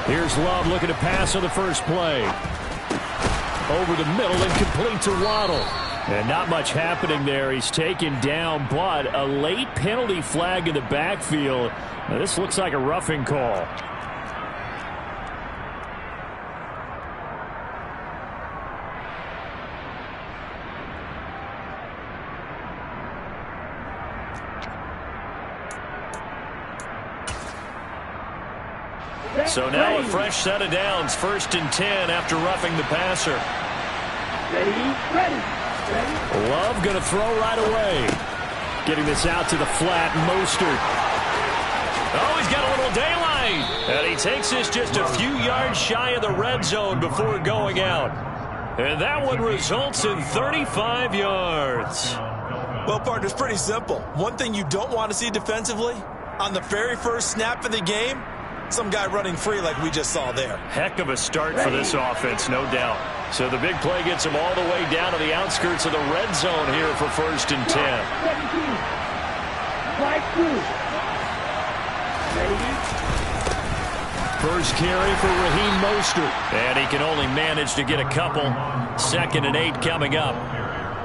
Here's Love looking to pass on the first play. Over the middle and complete to Waddle. And not much happening there. He's taken down, but a late penalty flag in the backfield. Now, this looks like a roughing call. So now a fresh set of downs, 1st and 10 after roughing the passer. Ready. Love going to throw right away. Getting this out to the flat, Mostert. Oh, he's got a little daylight. And he takes this just a few yards shy of the red zone before going out. And that one results in 35 yards. Well, partner, it's pretty simple. One thing you don't want to see defensively, on the very first snap of the game, some guy running free like we just saw there. Heck of a start for this offense, no doubt. So the big play gets him all the way down to the outskirts of the red zone here for 1st and 10. 17. Right through. First carry for Raheem Mostert. And he can only manage to get a couple. 2nd and 8 coming up.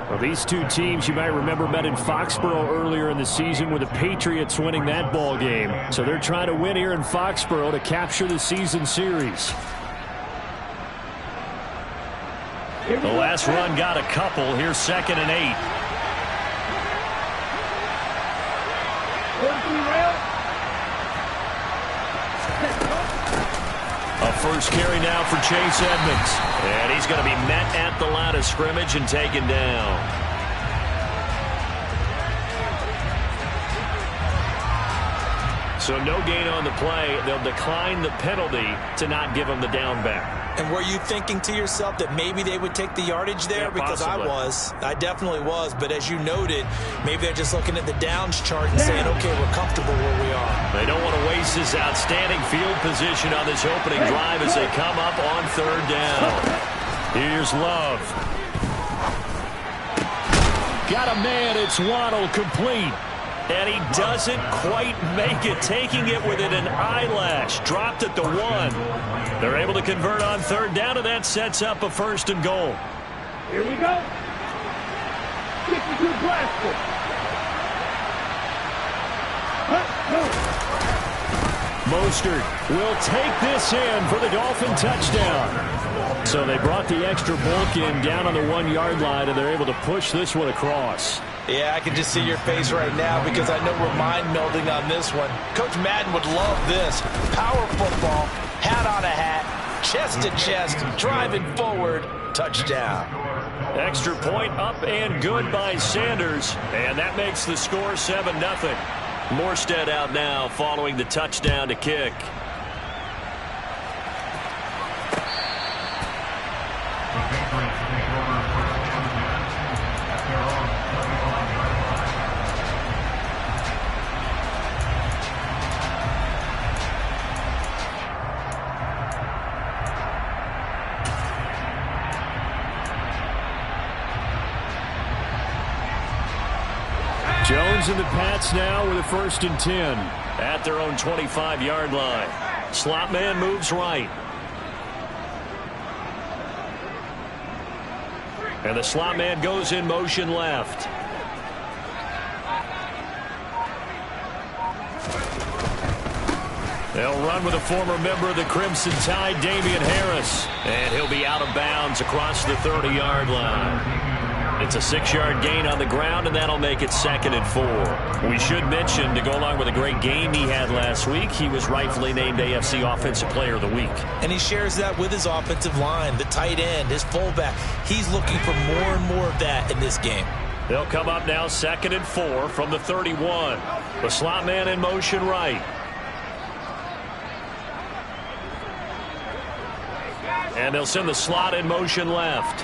Well, these two teams, you might remember, met in Foxborough earlier in the season with the Patriots winning that ball game. So they're trying to win here in Foxborough to capture the season series. The last run got a couple. Here's 2nd and 8. A first carry now for Chase Edmonds. And he's going to be met at the line of scrimmage and taken down. So no gain on the play. They'll decline the penalty to not give him the down back. And were you thinking to yourself that maybe they would take the yardage there? Yeah, because possibly. I definitely was. But as you noted, maybe they're just looking at the downs chart and saying, okay, we're comfortable where we are. They don't want to waste this outstanding field position on this opening drive as they come up on 3rd down. Here's Love. Got a man. It's Waddle, complete. And he doesn't quite make it, taking it within an eyelash. Dropped at the 1. They're able to convert on 3rd down, and that sets up a 1st and goal. Here we go. 52 blaster. Mostert will take this in for the Dolphin touchdown. So they brought the extra bulk in down on the 1-yard line, and they're able to push this one across. Yeah, I can just see your face right now because I know we're mind melding on this one. Coach Madden would love this. Power football, hat on a hat, chest to chest, driving forward, touchdown. Extra point up and good by Sanders. And that makes the score 7-0. Morstead out now following the touchdown to kick. Jones and the Pats now with a 1st and 10 at their own 25-yard line. Slot man moves right. And the slot man goes in motion left. They'll run with a former member of the Crimson Tide, Damian Harris. And he'll be out of bounds across the 30-yard line. It's a 6-yard gain on the ground, and that'll make it 2nd and 4. We should mention, to go along with a great game he had last week, he was rightfully named AFC Offensive Player of the Week. And he shares that with his offensive line, the tight end, his fullback. He's looking for more and more of that in this game. They'll come up now 2nd and 4 from the 31. The slot man in motion right. And they'll send the slot in motion left.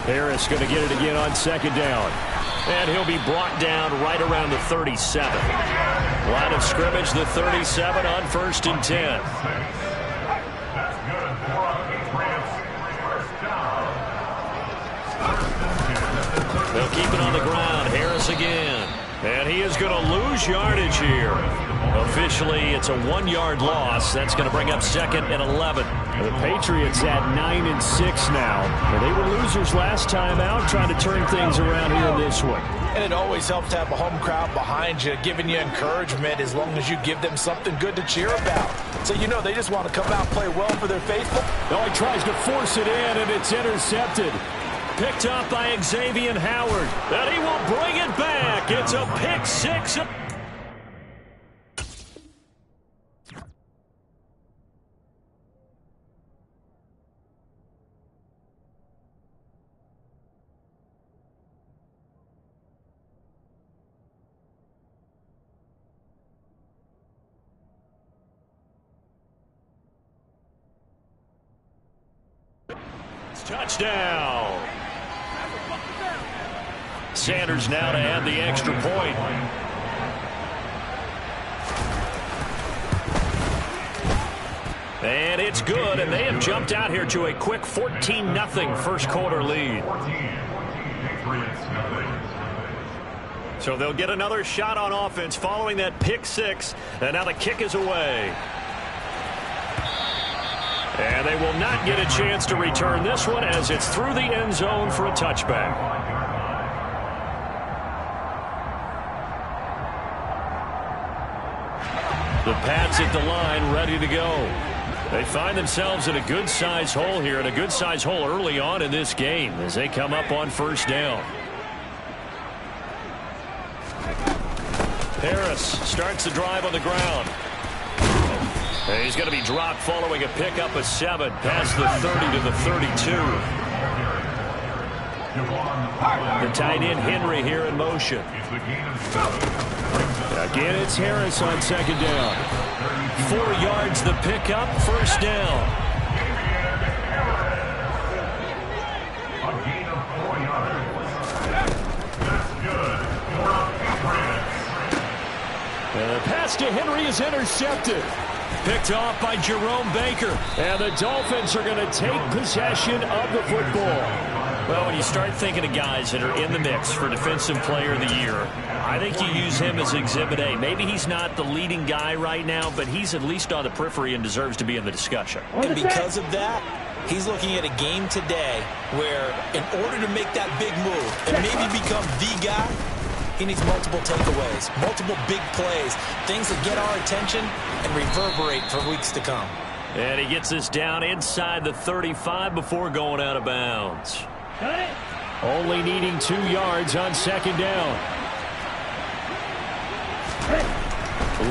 Harris going to get it again on 2nd down. And he'll be brought down right around the 37. Line of scrimmage, the 37 on 1st and 10. They'll keep it on the ground. Harris again. And he is going to lose yardage here. Officially, it's a 1-yard loss. That's going to bring up 2nd and 11. The Patriots at 9-6 now. And they were losers last time out, trying to turn things around here in this one. And it always helps to have a home crowd behind you, giving you encouragement as long as you give them something good to cheer about. So you know they just want to come out and play well for their faithful. No, he tries to force it in, and it's intercepted. Picked up by Xavier Howard. And he will bring it back. It's a pick 6. Touchdown. Sanders now to add the extra point. And it's good, and they have jumped out here to a quick 14-0 first quarter lead. So they'll get another shot on offense following that pick 6, and now the kick is away. And they will not get a chance to return this one as it's through the end zone for a touchback. The Pats at the line ready to go. They find themselves in a good-sized hole here, and a good-sized hole early on in this game as they come up on first down. Harris starts the drive on the ground. He's going to be dropped following a pickup of 7 past the 30 to the 32. The tight end Henry here in motion. Again, it's Harris on second down. 4 yards the pickup, first down. And the pass to Henry is intercepted. Picked off by Jerome Baker. And the Dolphins are going to take possession of the football. Well, when you start thinking of guys that are in the mix for Defensive Player of the Year, I think you use him as Exhibit A. Maybe he's not the leading guy right now, but he's at least on the periphery and deserves to be in the discussion. And because of that, he's looking at a game today where in order to make that big move and maybe become the guy, he needs multiple takeaways, multiple big plays, things that get our attention and reverberate for weeks to come. And he gets this down inside the 35 before going out of bounds. Only needing 2 yards on second down.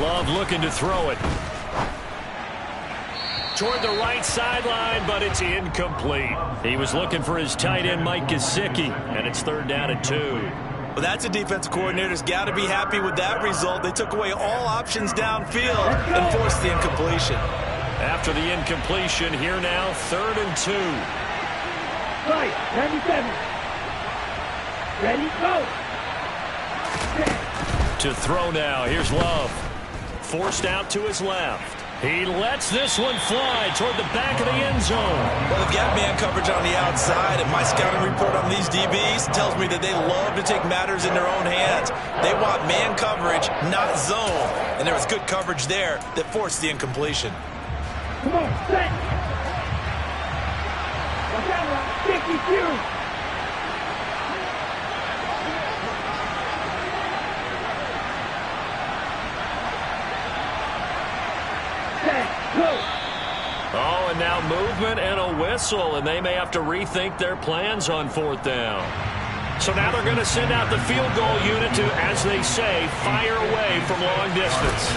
Love looking to throw it. Toward the right sideline, but it's incomplete. He was looking for his tight end, Mike Gesicki, and it's 3rd down and 2. Well, that's a defensive coordinator's got to be happy with that result. They took away all options downfield and forced the incompletion. After the incompletion, here now, 3rd and 2. Right, 97. Ready, go. To throw now, here's Love. Forced out to his left. He lets this one fly toward the back of the end zone. Well, they've got man coverage on the outside, and my scouting report on these DBs tells me that they love to take matters in their own hands. They want man coverage, not zone. And there was good coverage there that forced the incompletion. Come on, set. Watch out, Rob. 52. Oh, and now movement and a whistle, and they may have to rethink their plans on 4th down. So now they're going to send out the field goal unit to, as they say, fire away from long distance.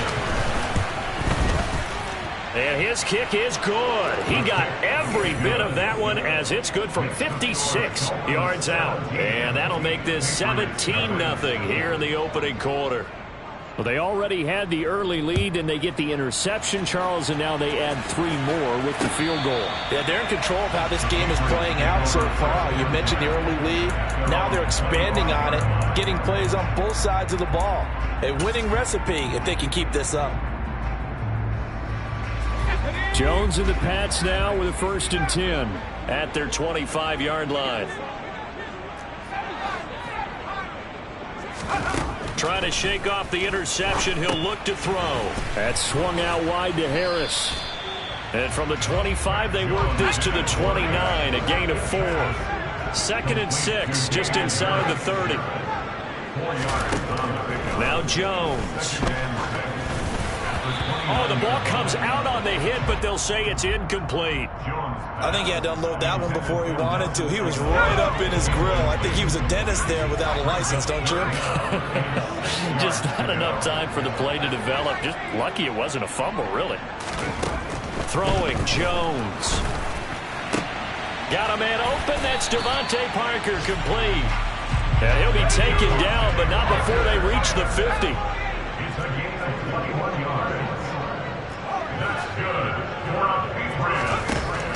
And his kick is good. He got every bit of that one as it's good from 56 yards out. And that'll make this 17-0 here in the opening quarter. Well, they already had the early lead, and they get the interception, Charles, and now they add 3 more with the field goal. Yeah, they're in control of how this game is playing out so far. You mentioned the early lead. Now they're expanding on it, getting plays on both sides of the ball. A winning recipe if they can keep this up. Jones and the Pats now with a 1st and 10. At their 25-yard line. Trying to shake off the interception. He'll look to throw. That swung out wide to Harris. And from the 25, they work this to the 29, a gain of 4. 2nd and 6, just inside the 30. Now Jones. Oh, the ball comes out on the hit, but they'll say it's incomplete. I think he had to unload that one before he wanted to. He was right up in his grill. I think he was a dentist there without a license, don't you? Just not enough time for the play to develop. Just lucky it wasn't a fumble, really. Throwing, Jones. Got a man open. That's Devontae Parker, complete. And he'll be taken down, but not before they reach the 50.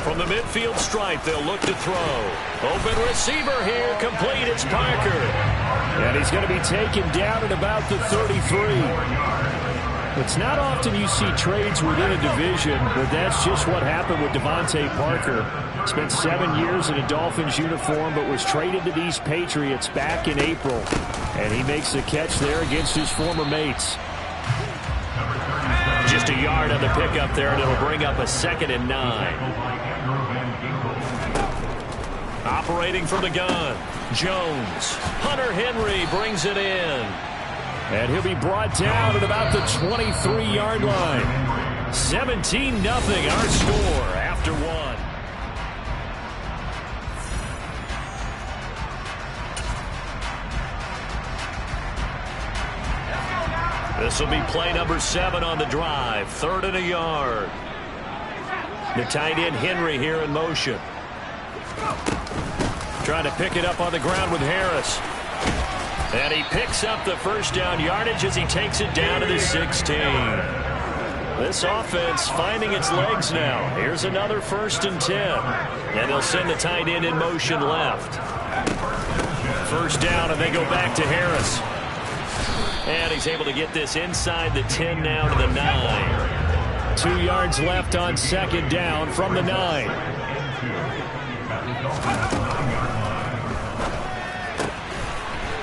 From the midfield stripe, they'll look to throw. Open receiver here, complete. It's Parker. And he's going to be taken down at about the 33. It's not often you see trades within a division, but that's just what happened with Devontae Parker. Spent 7 years in a Dolphins uniform, but was traded to these Patriots back in April. And he makes the catch there against his former mates. Just a yard on the pickup there, and it'll bring up a 2nd and 9. Operating from the gun, Jones. Hunter Henry brings it in. And he'll be brought down at about the 23-yard line. 17-0 our score after 1. This will be play number 7 on the drive. 3rd and a yard. The tight end Henry here in motion. Trying to pick it up on the ground with Harris. And he picks up the first down yardage as he takes it down to the 16. This offense finding its legs now. Here's another 1st and 10. And they'll send the tight end in motion left. First down, and they go back to Harris. And he's able to get this inside the 10 now to the 9. 2 yards left on 2nd down from the 9.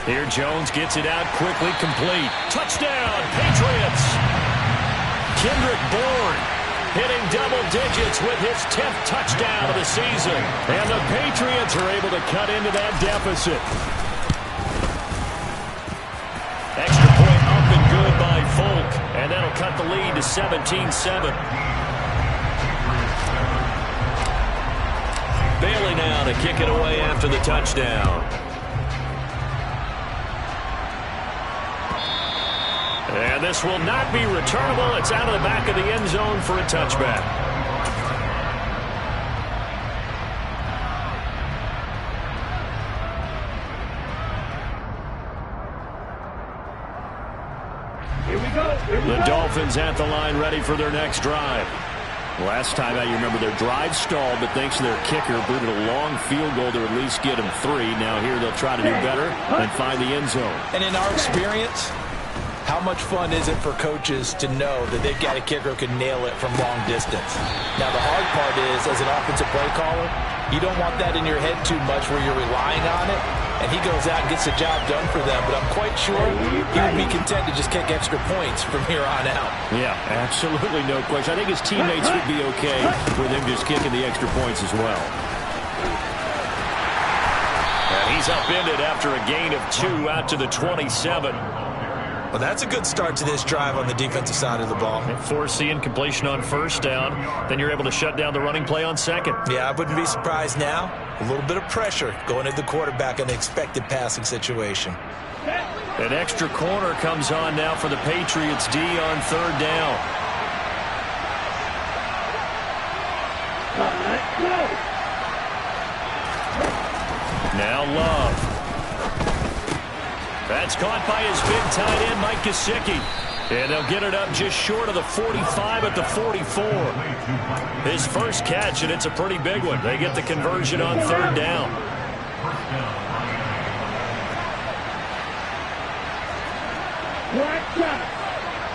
Here Jones gets it out quickly, complete. Touchdown, Patriots! Kendrick Bourne hitting double digits with his 10th touchdown of the season. And the Patriots are able to cut into that deficit. Extra point up and good by Folk. And that'll cut the lead to 17-7. Bailey now to kick it away after the touchdown. And this will not be returnable. It's out of the back of the end zone for a touchback. Here we go. The Dolphins at the line ready for their next drive. Last time out, you remember their drive stalled, but thanks to their kicker, booted a long field goal to at least get them 3. Now here they'll try to do better and find the end zone. And in our experience, how much fun is it for coaches to know that they've got a kicker who can nail it from long distance? Now, the hard part is, as an offensive play caller, you don't want that in your head too much where you're relying on it, and he goes out and gets the job done for them. But I'm quite sure he would be content to just kick extra points from here on out. Yeah, absolutely no question. I think his teammates would be okay with him just kicking the extra points as well. And he's upended after a gain of 2 out to the 27. Well, that's a good start to this drive on the defensive side of the ball. Force the incompletion on 1st down. Then you're able to shut down the running play on 2nd. Yeah, I wouldn't be surprised now. A little bit of pressure going at the quarterback in the expected passing situation. An extra corner comes on now for the Patriots D on 3rd down. Now Love. That's caught by his big tight end, Mike Gesicki. And they'll get it up just short of the 45 at the 44. His first catch, and it's a pretty big one. They get the conversion on 3rd down.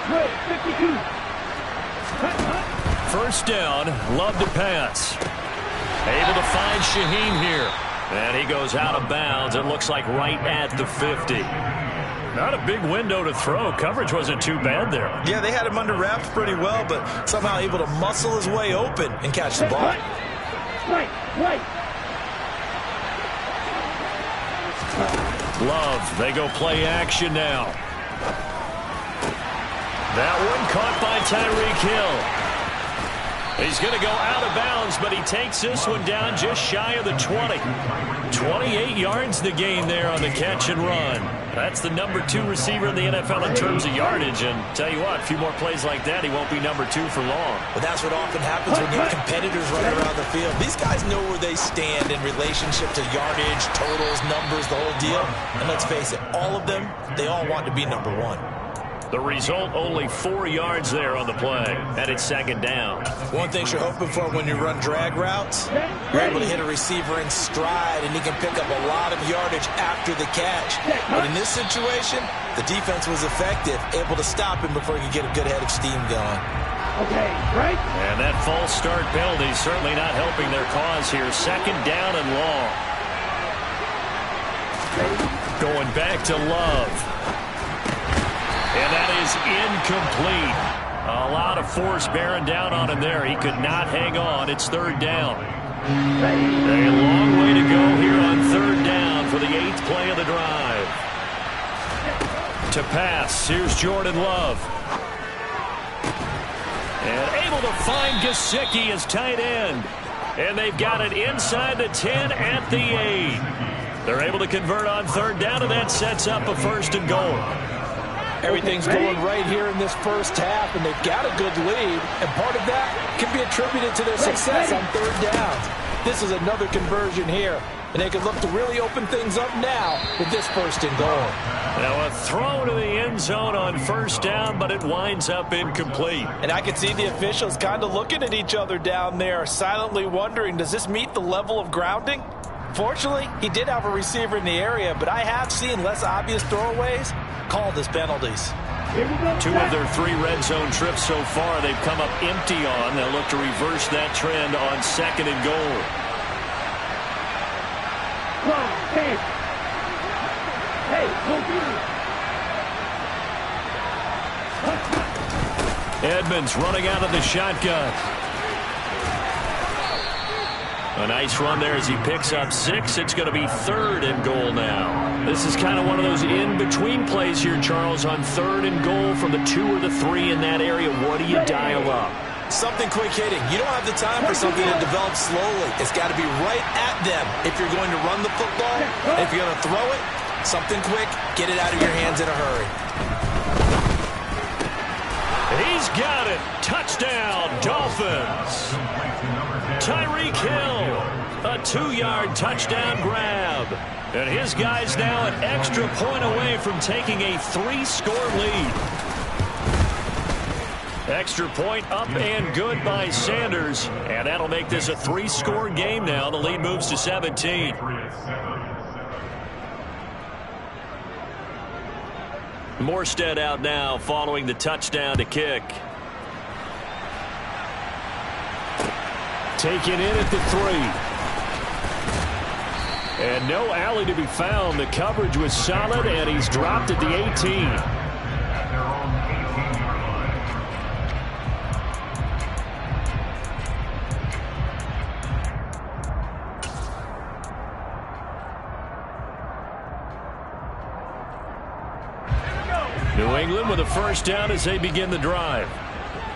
Good, 52. 1st down, Love to pass. Able to find Shaheen here. And he goes out of bounds. It looks like right at the 50. Not a big window to throw. Coverage wasn't too bad there. Yeah, they had him under wraps pretty well, but somehow able to muscle his way open and catch the ball. Right. Love, they go play action now. That one caught by Tyreek Hill. He's going to go out of bounds, but he takes this one down just shy of the 20. 28 yards the gain there on the catch and run. That's the number 2 receiver in the NFL in terms of yardage. And tell you what, a few more plays like that, he won't be number 2 for long. But that's what often happens when you have competitors running around the field. These guys know where they stand in relationship to yardage, totals, numbers, the whole deal. And let's face it, all of them, they all want to be number 1. The result, only 4 yards there on the play, and it's second down. One thing you're hoping for when you run drag routes, you're able to hit a receiver in stride, and he can pick up a lot of yardage after the catch. But in this situation, the defense was effective, able to stop him before he could get a good head of steam going. Okay, right? And that false start penalty certainly not helping their cause here. Second down and long. Going back to Love. And that is incomplete. A lot of force bearing down on him there. He could not hang on. It's third down. A long way to go here on third down for the 8th play of the drive. To pass, here's Jordan Love. And able to find Gesicki as tight end. And they've got it inside the 10 at the 8. They're able to convert on third down, and that sets up a first and goal. Everything's going right here in this first half, and they've got a good lead, and part of that can be attributed to their success on third downs. This is another conversion here, and they can look to really open things up now with this first and goal. Now a throw to the end zone on first down, but it winds up incomplete. And I can see the officials kind of looking at each other down there, silently wondering, does this meet the level of grounding? Fortunately, he did have a receiver in the area, but I have seen less obvious throwaways called as penalties. 2 of their 3 red zone trips so far they've come up empty on. They'll look to reverse that trend on second and goal. Edmonds running out of the shotgun. A nice run there as he picks up 6. It's going to be third and goal now. This is kind of one of those in-between plays here, Charles, on third and goal from the 2 or the 3 in that area. What do you dial up? Something quick hitting. You don't have the time for something to develop slowly. It's got to be right at them if you're going to run the football. And if you're going to throw it, something quick, get it out of your hands in a hurry. He's got it. Touchdown, Dolphins. Tyreek Hill, a 2-yard touchdown grab. And his guy's now an extra point away from taking a 3-score lead. Extra point up and good by Sanders. And that'll make this a 3-score game now. The lead moves to 17. Morstead out now following the touchdown to kick. Taken in at the 3. And no alley to be found. The coverage was solid, and he's dropped at the 18. New England with a first down as they begin the drive.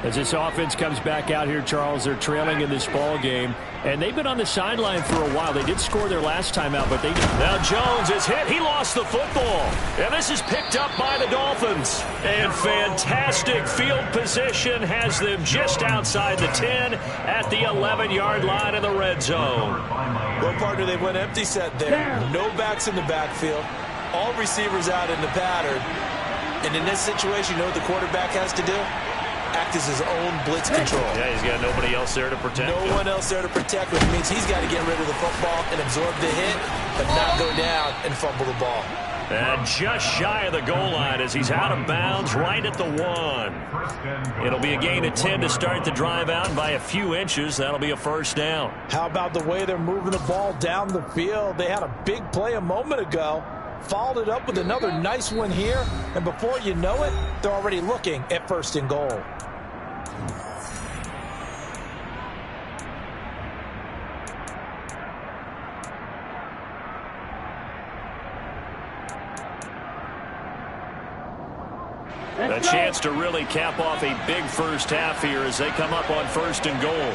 As this offense comes back out here, Charles, they're trailing in this ball game, and they've been on the sideline for a while. They did score their last time out, but they didn't. Now Jones is hit. He lost the football, and this is picked up by the Dolphins. And fantastic field position has them just outside the 10 at the 11-yard line in the red zone. Well, partner, they went empty set there. No backs in the backfield. All receivers out in the pattern. And in this situation, you know what the quarterback has to do? Act as his own blitz control. Yeah, he's got nobody else there to protect him. No one else there to protect, which means he's got to get rid of the football and absorb the hit, but not go down and fumble the ball. And just shy of the goal line as he's out of bounds right at the 1. It'll be a gain of 10 to start the drive out, and by a few inches, that'll be a first down. How about the way they're moving the ball down the field? They had a big play a moment ago. followed it up with another nice one here, and before you know it, they're already looking at 1st and goal. A chance to really cap off a big first half here as they come up on 1st and goal.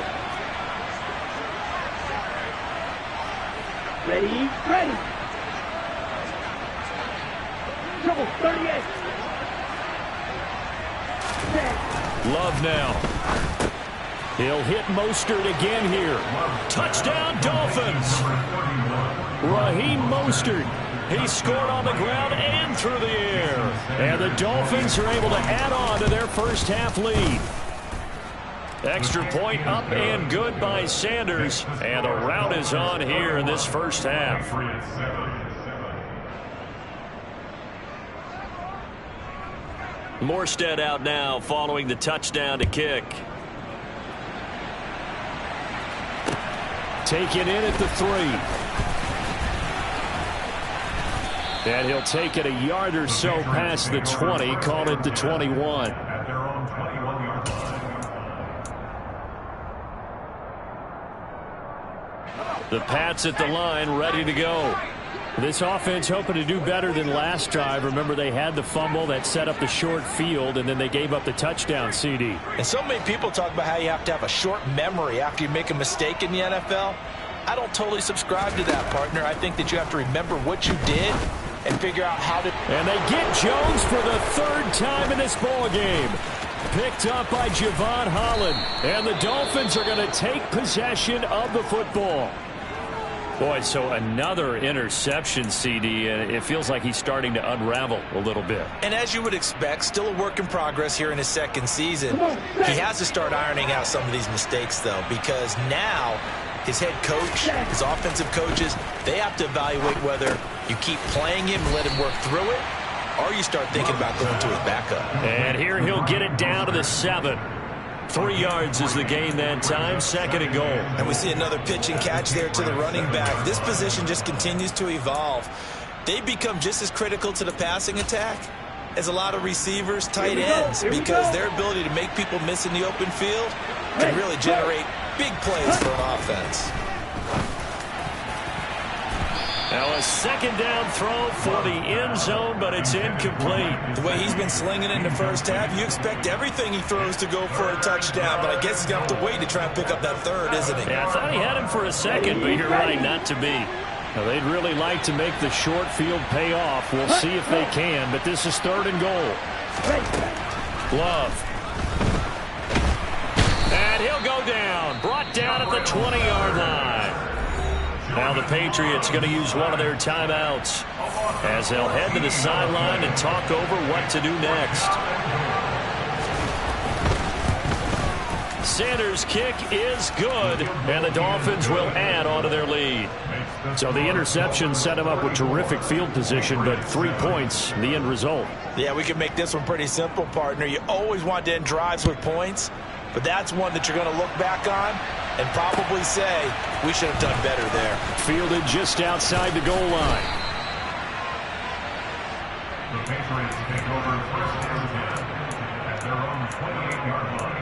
Ready, ready. Trouble, 38. Love now. He'll hit Mostert again here. Touchdown, Dolphins. Raheem Mostert. He scored on the ground and through the air. And the Dolphins are able to add on to their first half lead. Extra point up and good by Sanders. And a rout is on here in this first half. Morstead out now following the touchdown to kick. Taken in at the 3. And he'll take it a yard or so past the 20, call it the 21. The Pats at the line, ready to go. This offense hoping to do better than last drive. Remember, they had the fumble that set up the short field, and then they gave up the touchdown, CD. And so many people talk about how you have to have a short memory after you make a mistake in the NFL. I don't totally subscribe to that, partner. I think that you have to remember what you did and figure out how to. And they get Jones for the 3rd time in this ball game. Picked up by Javon Holland. And the Dolphins are going to take possession of the football. Boy, so another interception, CD, and it feels like he's starting to unravel a little bit. And as you would expect, still a work in progress here in his 2nd season. He has to start ironing out some of these mistakes, though, because now his head coach, his offensive coaches, they have to evaluate whether you keep playing him and let him work through it, or you start thinking about going to his backup. And here he'll get it down to the 7. 3 yards is the gain that time, 2nd and goal. And we see another pitch and catch there to the running back. This position just continues to evolve. They become just as critical to the passing attack as a lot of receivers, tight ends, because their ability to make people miss in the open field can really generate big plays for an offense. Now a 2nd down throw for the end zone, but it's incomplete. The way he's been slinging in the first half, you expect everything he throws to go for a touchdown, but I guess he's going to have to wait to try and pick up that 3rd, isn't he? Yeah, I thought he had him for a second, but you're right, not to be. Now, they'd really like to make the short field pay off. We'll see if they can, but this is 3rd and goal. Love. And he'll go down. Brought down at the 20-yard line. Now the Patriots going to use one of their timeouts as they'll head to the sideline and talk over what to do next. Sanders' kick is good, and the Dolphins will add on to their lead. So the interception set him up with terrific field position, but 3 points, the end result. Yeah, we can make this one pretty simple, partner. You always want to end drives with points, but that's one that you're going to look back on and probably say, we should have done better there. Fielded just outside the goal line. The Patriots take over 1st and 10 at their own 28-yard line.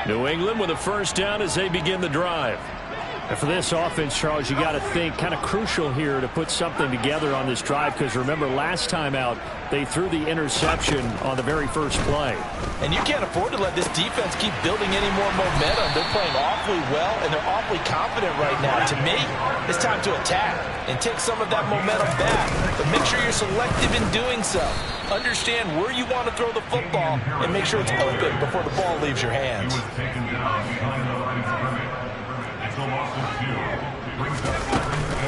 New England with a 1st down as they begin the drive. And for this offense, Charles, you got to think kind of crucial here to put something together on this drive, because remember last time out they threw the interception on the very first play. And you can't afford to let this defense keep building any more momentum. They're playing awfully well, and they're awfully confident right now. To me, it's time to attack and take some of that momentum back, but make sure you're selective in doing so. Understand where you want to throw the football and make sure it's open before the ball leaves your hands.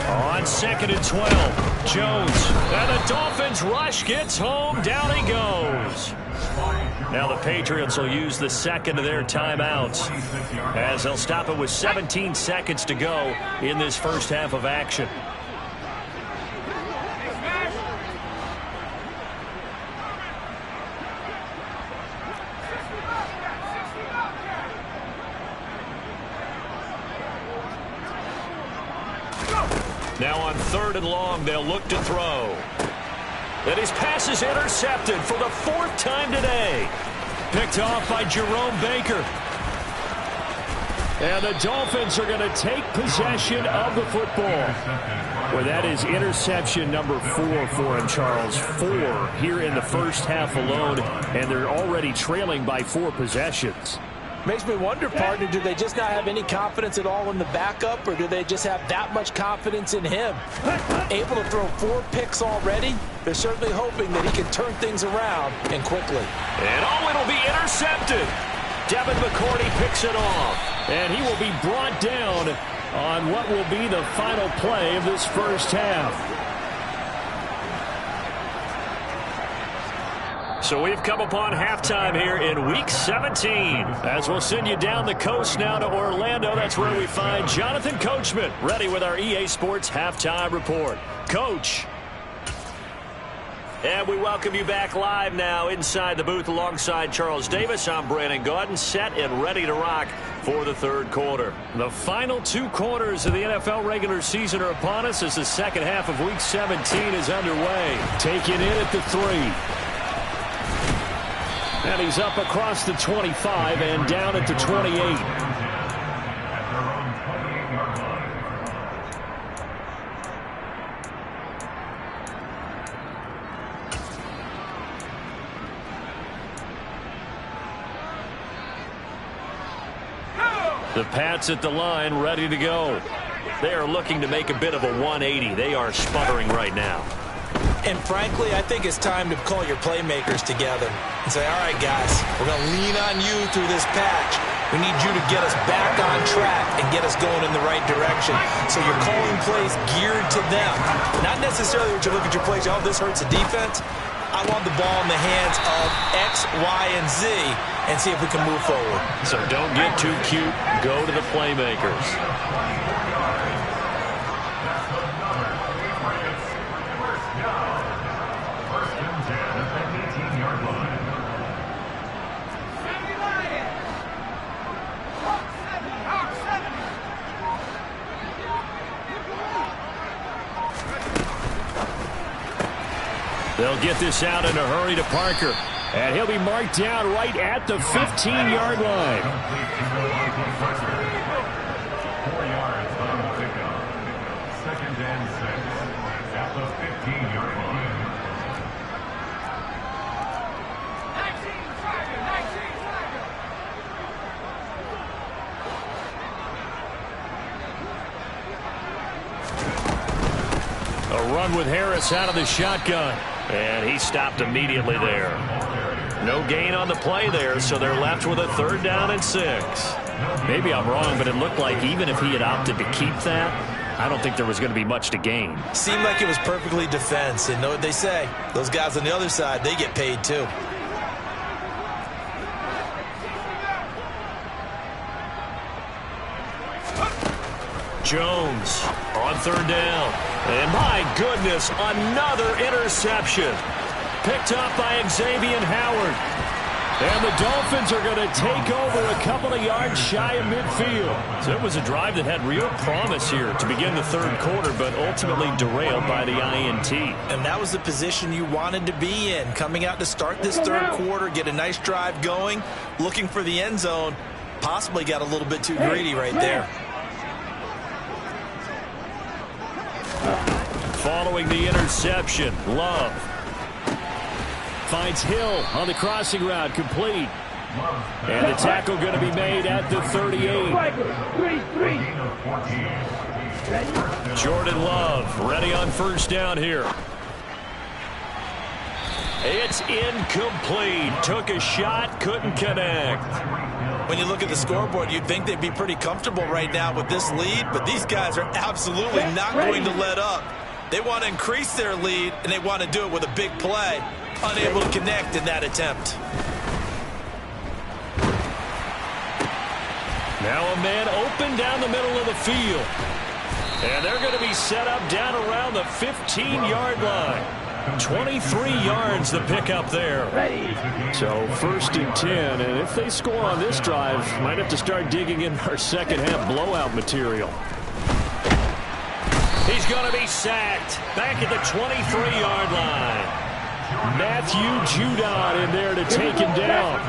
On 2nd and 12, Jones. And the Dolphins rush, gets home, down he goes. Now the Patriots will use the 2nd of their timeouts as they'll stop it with 17 seconds to go in this first half of action. Now on 3rd and long, they'll look to throw. And his pass is intercepted for the 4th time today. Picked off by Jerome Baker. And the Dolphins are going to take possession of the football. Well, that is interception number 4 for him, Charles. 4 here in the first half alone, and they're already trailing by 4 possessions. Makes me wonder, partner, do they just not have any confidence at all in the backup, or do they just have that much confidence in him? Able to throw 4 picks already? They're certainly hoping that he can turn things around and quickly. And it'll be intercepted. Devin McCourty picks it off. And he will be brought down on what will be the final play of this first half. So we've come upon halftime here in Week 17. As we'll send you down the coast now to Orlando, that's where we find Jonathan Coachman, ready with our EA Sports Halftime Report. Coach. And we welcome you back live now inside the booth alongside Charles Davis. I'm Brandon Gaudin, set and ready to rock for the 3rd quarter. The final 2 quarters of the NFL regular season are upon us as the second half of Week 17 is underway. Taken in at the 3. And he's up across the 25 and down at the 28. The Pats at the line, ready to go. They are looking to make a bit of a 180. They are sputtering right now. And frankly, I think it's time to call your playmakers together and say, all right, guys, we're going to lean on you through this patch. We need you to get us back on track and get us going in the right direction. So you're calling plays geared to them. Not necessarily that you look at your plays, oh, this hurts the defense. I want the ball in the hands of X, Y, and Z and see if we can move forward. So don't get too cute. Go to the playmakers. They'll get this out in a hurry to Parker. And he'll be marked down right at the 15-yard line. 4 yards on the pickup. 2nd and 6 at the 15-yard line. A run with Harris out of the shotgun. And he stopped immediately there. No gain on the play there, so they're left with a 3rd down and 6. Maybe I'm wrong, but it looked like even if he had opted to keep that, I don't think there was going to be much to gain. Seemed like it was perfectly defense. And know what they say, those guys on the other side, they get paid too. Jones on 3rd down. And my goodness, another interception. Picked up by Xavier Howard. And the Dolphins are going to take over a couple of yards shy of midfield. So it was a drive that had real promise here to begin the 3rd quarter, but ultimately derailed by the INT. And that was the position you wanted to be in. Coming out to start this 3rd quarter, get a nice drive going, looking for the end zone. Possibly got a little bit too greedy right there. Following the interception, Love finds Hill on the crossing route, complete. And the tackle going to be made at the 38. Jordan Love ready on 1st down here. It's incomplete. Took a shot, couldn't connect. When you look at the scoreboard, you'd think they'd be pretty comfortable right now with this lead, but these guys are absolutely not going to let up. They want to increase their lead, and they want to do it with a big play. Unable to connect in that attempt. Now a man open down the middle of the field. And they're going to be set up down around the 15-yard line. 23 yards the pickup there. So 1st and 10, and if they score on this drive, might have to start digging in our second half blowout material. He's going to be sacked. Back at the 23-yard line. Matthew Judon in there to take him down.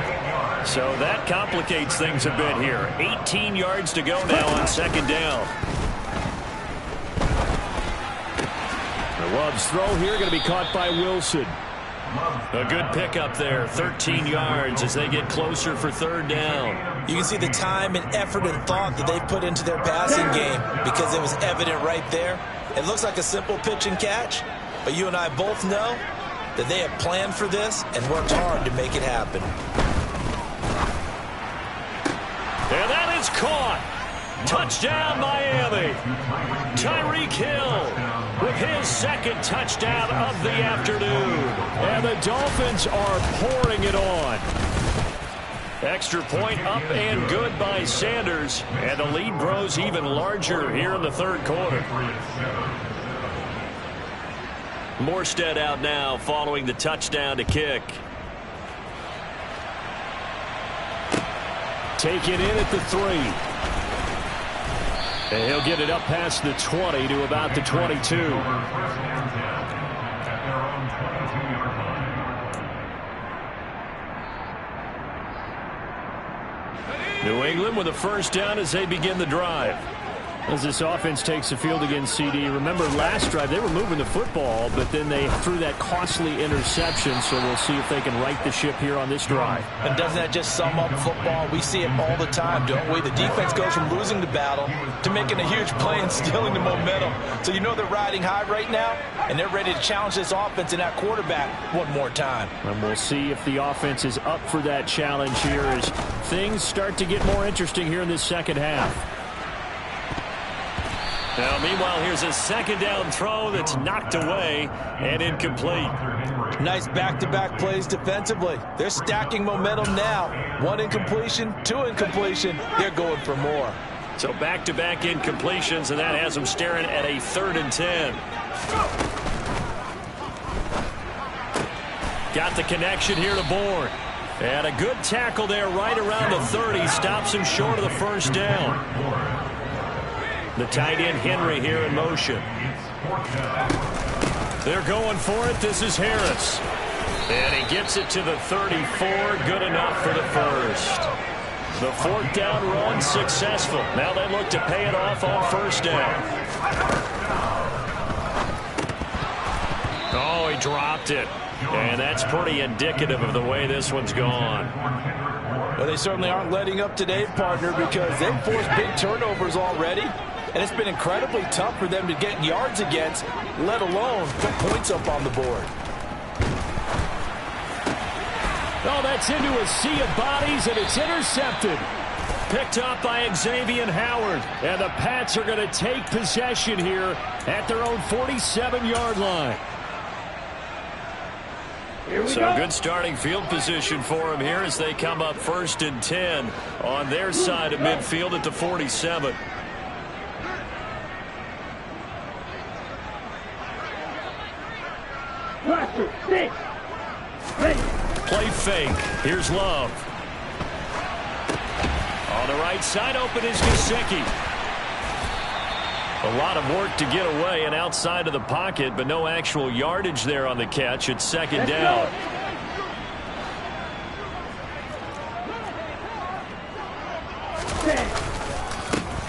So that complicates things a bit here. 18 yards to go now on second down. The Love's throw here going to be caught by Wilson. A good pickup there. 13 yards as they get closer for third down. You can see the time and effort and thought that they put into their passing game because it was evident right there. It looks like a simple pitch and catch, but you and I both know that they have planned for this and worked hard to make it happen. And that is caught. Touchdown, Miami. Tyreek Hill with his second touchdown of the afternoon. And the Dolphins are pouring it on. Extra point up and good by Sanders. And the lead grows even larger here in the third quarter. Morstead out now following the touchdown to kick. Taken in at the 3. And he'll get it up past the 20 to about the 22. New England with a first down as they begin the drive. As this offense takes the field against CD, remember last drive they were moving the football, but then they threw that costly interception, so we'll see if they can right the ship here on this drive. And doesn't that just sum up football? We see it all the time, don't we? The defense goes from losing the battle to making a huge play and stealing the momentum. So you know they're riding high right now, and they're ready to challenge this offense and that quarterback one more time. And we'll see if the offense is up for that challenge here as things start to get more interesting here in this second half. Now, meanwhile, here's a second down throw that's knocked away and incomplete. Nice back-to-back plays defensively. They're stacking momentum now. 1 incompletion, 2 incompletion. They're going for more. So back-to-back incompletions, and that has them staring at a 3rd and 10. Got the connection here to Bourne. And a good tackle there right around the 30. Stops him short of the first down. The tight end Henry here in motion. They're going for it. This is Harris. And he gets it to the 34. Good enough for the first. The 4th down run successful. Now they look to pay it off on first down. Oh, he dropped it. And that's pretty indicative of the way this one's gone. Well, they certainly aren't letting up today, partner, because they've forced big turnovers already. And it's been incredibly tough for them to get yards against, let alone put points up on the board. Oh, that's into a sea of bodies, and it's intercepted. Picked up by Xavier Howard. And the Pats are going to take possession here at their own 47-yard line. So good starting field position for them here as they come up 1st and 10 on their side of midfield at the 47. Play fake. Here's Love. On the right side, open is Gesicki. A lot of work to get away and outside of the pocket, but no actual yardage there on the catch. It's second down.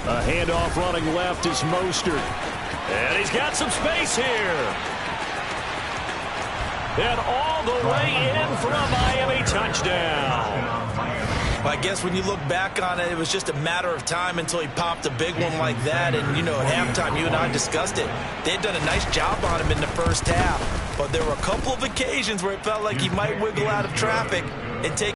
A handoff running left is Mostert. And he's got some space here. And all the way in for a Miami touchdown. Well, I guess when you look back on it, it was just a matter of time until he popped a big one like that. And, you know, at halftime, you and I discussed it. They had done a nice job on him in the first half. But there were a couple of occasions where it felt like he might wiggle out of traffic and take